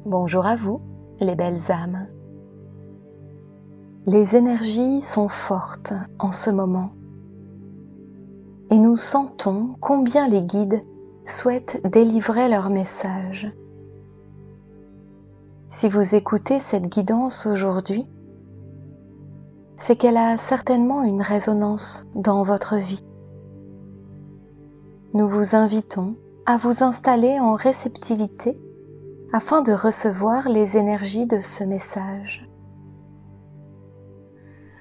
Bonjour à vous, les belles âmes. Les énergies sont fortes en ce moment et nous sentons combien les guides souhaitent délivrer leur message. Si vous écoutez cette guidance aujourd'hui, c'est qu'elle a certainement une résonance dans votre vie. Nous vous invitons à vous installer en réceptivité afin de recevoir les énergies de ce message.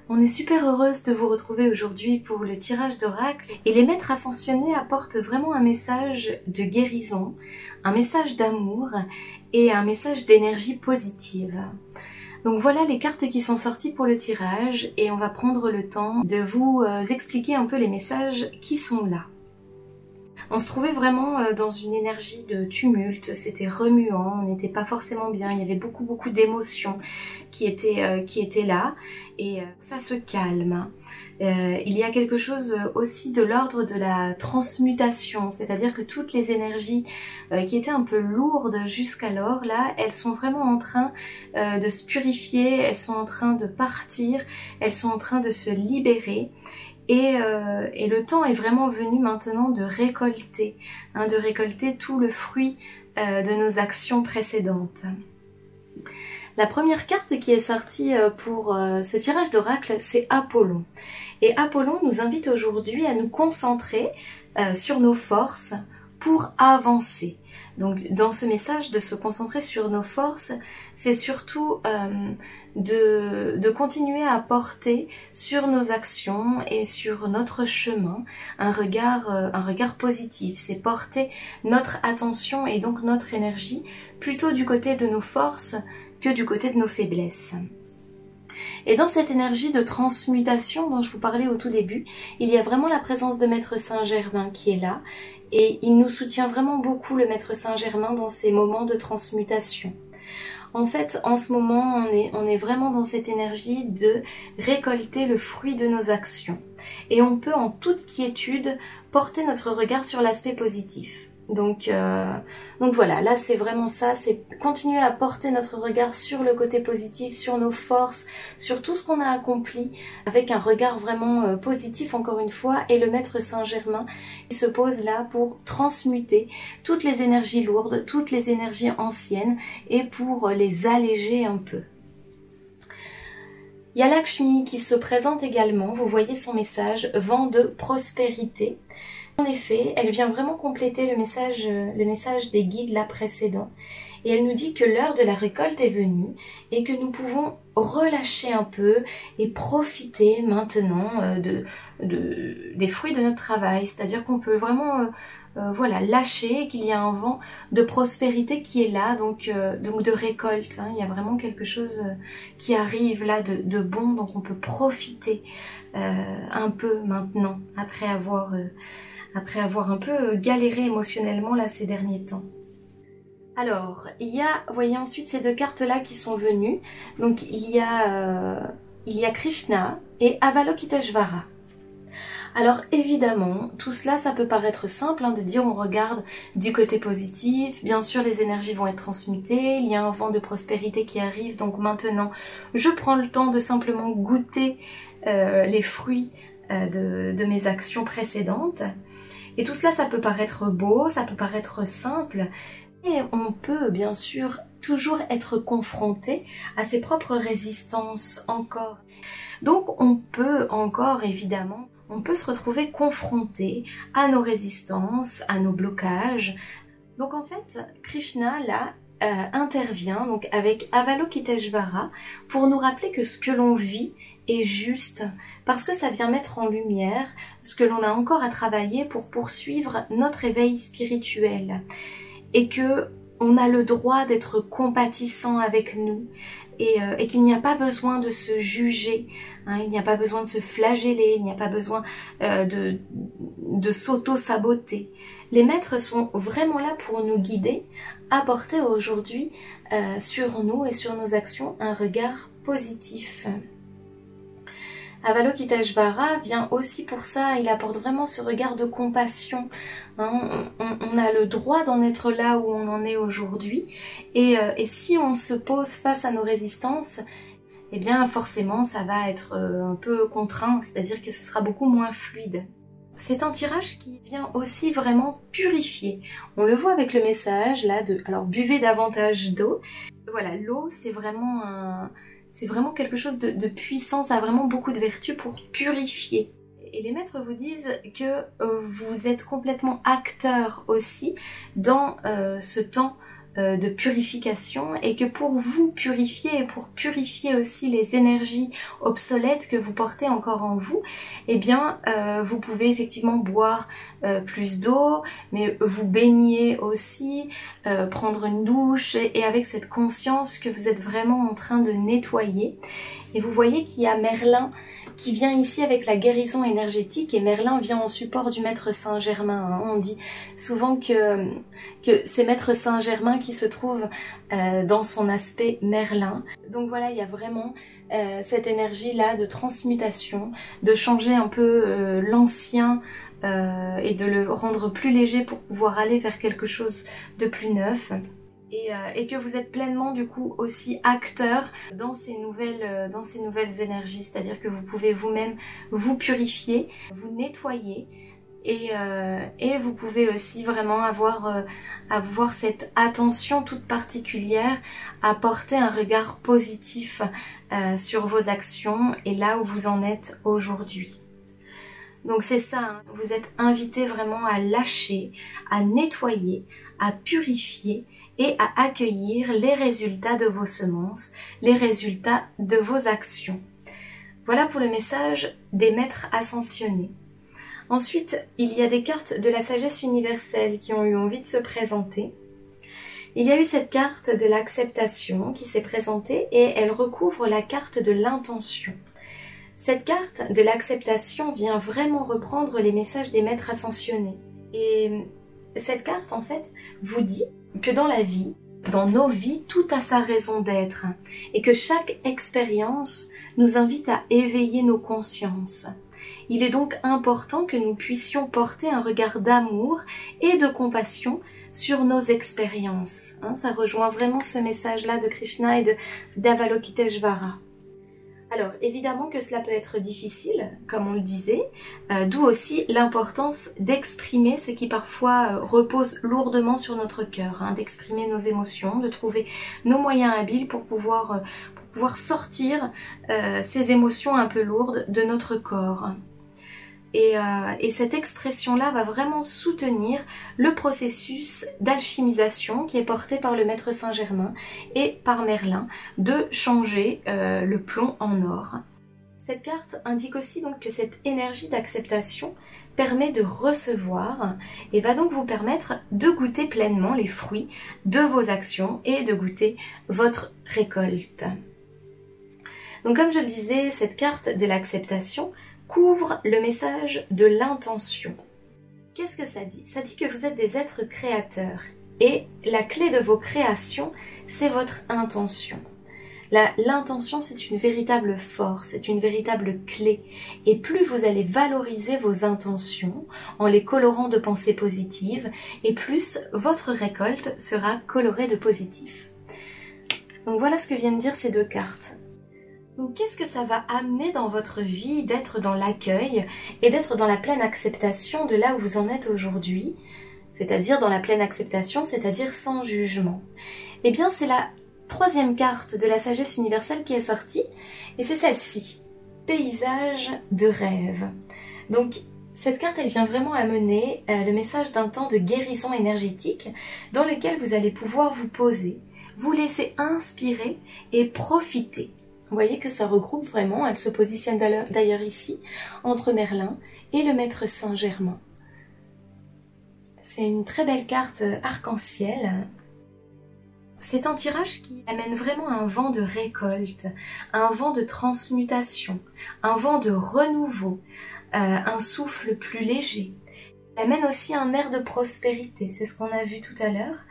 On est super heureuse de vous retrouver aujourd'hui pour le tirage d'oracle et les maîtres ascensionnés apportent vraiment un message de guérison, un message d'amour et un message d'énergie positive. Donc voilà les cartes qui sont sorties pour le tirage et on va prendre le temps de vous expliquer un peu les messages qui sont là. On se trouvait vraiment dans une énergie de tumulte, c'était remuant, on n'était pas forcément bien, il y avait beaucoup d'émotions qui étaient là et ça se calme. Il y a quelque chose aussi de l'ordre de la transmutation, c'est-à-dire que toutes les énergies qui étaient un peu lourdes jusqu'alors, là, elles sont vraiment en train de se purifier, elles sont en train de partir, elles sont en train de se libérer. Et le temps est vraiment venu maintenant de récolter tout le fruit de nos actions précédentes. La première carte qui est sortie pour ce tirage d'oracle, c'est Apollon. Et Apollon nous invite aujourd'hui à nous concentrer sur nos forces pour avancer. Donc dans ce message de se concentrer sur nos forces, c'est surtout de continuer à porter sur nos actions et sur notre chemin un regard positif. C'est porter notre attention et donc notre énergie plutôt du côté de nos forces que du côté de nos faiblesses. Et dans cette énergie de transmutation dont je vous parlais au tout début, il y a vraiment la présence de Maître Saint-Germain qui est là et il nous soutient vraiment beaucoup, le Maître Saint-Germain, dans ces moments de transmutation. En fait, en ce moment, on est vraiment dans cette énergie de récolter le fruit de nos actions. Et on peut en toute quiétude porter notre regard sur l'aspect positif. Donc voilà, là c'est vraiment ça, c'est continuer à porter notre regard sur le côté positif, sur nos forces, sur tout ce qu'on a accompli, avec un regard vraiment positif encore une fois, et le Maître Saint-Germain il se pose là pour transmuter toutes les énergies lourdes, toutes les énergies anciennes, et pour les alléger un peu. Il y a Lakshmi qui se présente également, vous voyez son message, vent de prospérité. En effet, elle vient vraiment compléter le message des guides là précédents. Et elle nous dit que l'heure de la récolte est venue et que nous pouvons relâcher un peu et profiter maintenant des fruits de notre travail. C'est-à-dire qu'on peut vraiment lâcher, qu'il y a un vent de prospérité qui est là, donc de récolte. Il y a vraiment quelque chose qui arrive là de bon, donc on peut profiter un peu maintenant après avoir un peu galéré émotionnellement là ces derniers temps. Alors, il y a, vous voyez ensuite ces deux cartes-là qui sont venues. Donc il y a Krishna et Avalokiteshvara. Alors évidemment, tout cela, ça peut paraître simple de dire on regarde du côté positif, bien sûr les énergies vont être transmutées, il y a un vent de prospérité qui arrive, donc maintenant je prends le temps de simplement goûter les fruits de mes actions précédentes. Et tout cela, ça peut paraître beau, ça peut paraître simple, et on peut bien sûr toujours être confronté à ses propres résistances encore. Donc on peut encore évidemment, on peut se retrouver confronté à nos résistances, à nos blocages. Donc en fait, Krishna là intervient donc avec Avalokiteshvara pour nous rappeler que ce que l'on vit est juste, parce que ça vient mettre en lumière ce que l'on a encore à travailler pour poursuivre notre éveil spirituel, et que on a le droit d'être compatissant avec nous, et qu'il n'y a pas besoin de se juger, il n'y a pas besoin de se flageller, il n'y a pas besoin de s'auto-saboter. Les maîtres sont vraiment là pour nous guider, à porter aujourd'hui sur nous et sur nos actions un regard positif. Avalokiteshvara vient aussi pour ça, il apporte vraiment ce regard de compassion. Hein. On a le droit d'en être là où on en est aujourd'hui. Et si on se pose face à nos résistances, eh bien forcément ça va être un peu contraint, c'est-à-dire que ce sera beaucoup moins fluide. C'est un tirage qui vient aussi vraiment purifier. On le voit avec le message là de, alors buvez davantage d'eau. Voilà, l'eau c'est vraiment quelque chose de puissant, ça a vraiment beaucoup de vertus pour purifier. Et les maîtres vous disent que vous êtes complètement acteur aussi dans ce temps de purification, et que pour vous purifier et pour purifier aussi les énergies obsolètes que vous portez encore en vous, eh bien vous pouvez effectivement boire plus d'eau, mais vous baigner aussi, prendre une douche, et avec cette conscience que vous êtes vraiment en train de nettoyer. Et vous voyez qu'il y a Merlin qui vient ici avec la guérison énergétique, et Merlin vient en support du Maître Saint-Germain. On dit souvent que c'est Maître Saint-Germain qui se trouve dans son aspect Merlin. Donc voilà, il y a vraiment cette énergie-là de transmutation, de changer un peu l'ancien et de le rendre plus léger pour pouvoir aller vers quelque chose de plus neuf. Et que vous êtes pleinement du coup aussi acteur dans ces nouvelles énergies, c'est-à-dire que vous pouvez vous-même vous purifier, vous nettoyer, et vous pouvez aussi vraiment avoir cette attention toute particulière à porter un regard positif sur vos actions et là où vous en êtes aujourd'hui. Donc c'est ça, hein. Vous êtes invité vraiment à lâcher, à nettoyer, à purifier et à accueillir les résultats de vos semences, les résultats de vos actions. Voilà pour le message des maîtres ascensionnés. Ensuite, il y a des cartes de la sagesse universelle qui ont eu envie de se présenter. Il y a eu cette carte de l'acceptation qui s'est présentée, et elle recouvre la carte de l'intention. Cette carte de l'acceptation vient vraiment reprendre les messages des maîtres ascensionnés. Et cette carte, en fait, vous dit que dans la vie, dans nos vies, tout a sa raison d'être, et que chaque expérience nous invite à éveiller nos consciences. Il est donc important que nous puissions porter un regard d'amour et de compassion sur nos expériences. Ça rejoint vraiment ce message-là de Krishna et d'Avalokiteshvara. Alors évidemment que cela peut être difficile, comme on le disait, d'où aussi l'importance d'exprimer ce qui parfois repose lourdement sur notre cœur, d'exprimer nos émotions, de trouver nos moyens habiles pour pouvoir sortir ces émotions un peu lourdes de notre corps. Et cette expression-là va vraiment soutenir le processus d'alchimisation qui est porté par le Maître Saint-Germain et par Merlin de changer le plomb en or. Cette carte indique aussi donc que cette énergie d'acceptation permet de recevoir et va donc vous permettre de goûter pleinement les fruits de vos actions et de goûter votre récolte. Donc comme je le disais, cette carte de l'acceptation couvre le message de l'intention. Qu'est-ce que ça dit? Ça dit que vous êtes des êtres créateurs et la clé de vos créations, c'est votre intention. L'intention, c'est une véritable force, c'est une véritable clé. Et plus vous allez valoriser vos intentions en les colorant de pensées positives, et plus votre récolte sera colorée de positif. Donc voilà ce que viennent dire ces deux cartes. Donc qu'est-ce que ça va amener dans votre vie d'être dans l'accueil et d'être dans la pleine acceptation de là où vous en êtes aujourd'hui, c'est-à-dire dans la pleine acceptation, c'est-à-dire sans jugement? Eh bien c'est la troisième carte de la sagesse universelle qui est sortie, et c'est celle-ci, paysage de rêve. Donc cette carte, elle vient vraiment amener le message d'un temps de guérison énergétique dans lequel vous allez pouvoir vous poser, vous laisser inspirer et profiter. Vous voyez que ça regroupe vraiment, elle se positionne d'ailleurs ici, entre Merlin et le Maître Saint-Germain. C'est une très belle carte arc-en-ciel. C'est un tirage qui amène vraiment un vent de récolte, un vent de transmutation, un vent de renouveau, un souffle plus léger. Il amène aussi un air de prospérité, c'est ce qu'on a vu tout à l'heure.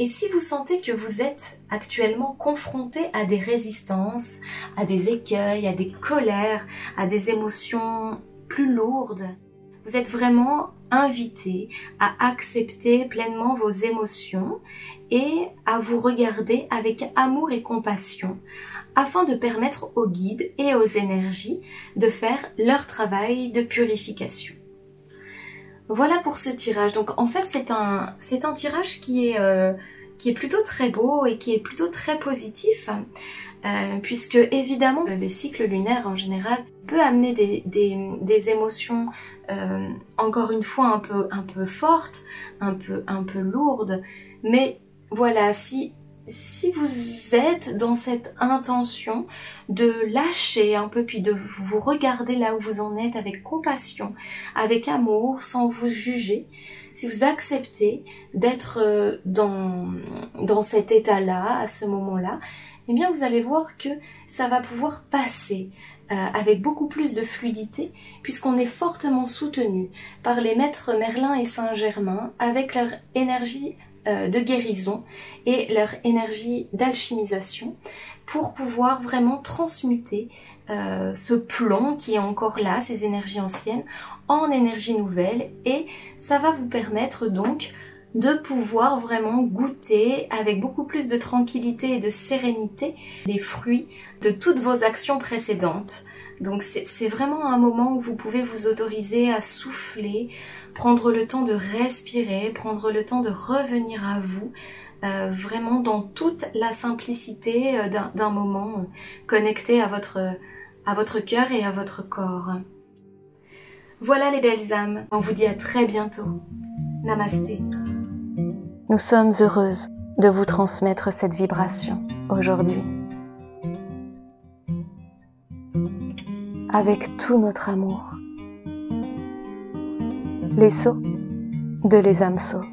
Et si vous sentez que vous êtes actuellement confronté à des résistances, à des écueils, à des colères, à des émotions plus lourdes, vous êtes vraiment invité à accepter pleinement vos émotions et à vous regarder avec amour et compassion afin de permettre aux guides et aux énergies de faire leur travail de purification. Voilà pour ce tirage. Donc en fait c'est un tirage qui est plutôt très beau et qui est plutôt très positif, puisque évidemment le cycle lunaire en général peut amener des émotions encore une fois un peu fortes, un peu lourdes, mais voilà, si vous êtes dans cette intention de lâcher un peu, puis de vous regarder là où vous en êtes avec compassion, avec amour, sans vous juger, si vous acceptez d'être dans cet état-là, à ce moment-là, eh bien vous allez voir que ça va pouvoir passer avec beaucoup plus de fluidité, puisqu'on est fortement soutenu par les maîtres Merlin et Saint-Germain avec leur énergie de guérison et leur énergie d'alchimisation pour pouvoir vraiment transmuter ce plomb qui est encore là, ces énergies anciennes, en énergie nouvelle, et ça va vous permettre donc de pouvoir vraiment goûter avec beaucoup plus de tranquillité et de sérénité les fruits de toutes vos actions précédentes. Donc c'est vraiment un moment où vous pouvez vous autoriser à souffler, prendre le temps de respirer, prendre le temps de revenir à vous, vraiment dans toute la simplicité d'un moment connecté à votre cœur et à votre corps. Voilà les belles âmes, on vous dit à très bientôt. Namasté. Nous sommes heureuses de vous transmettre cette vibration aujourd'hui. Avec tout notre amour. Les Sceaux de Les âmes Sceaux.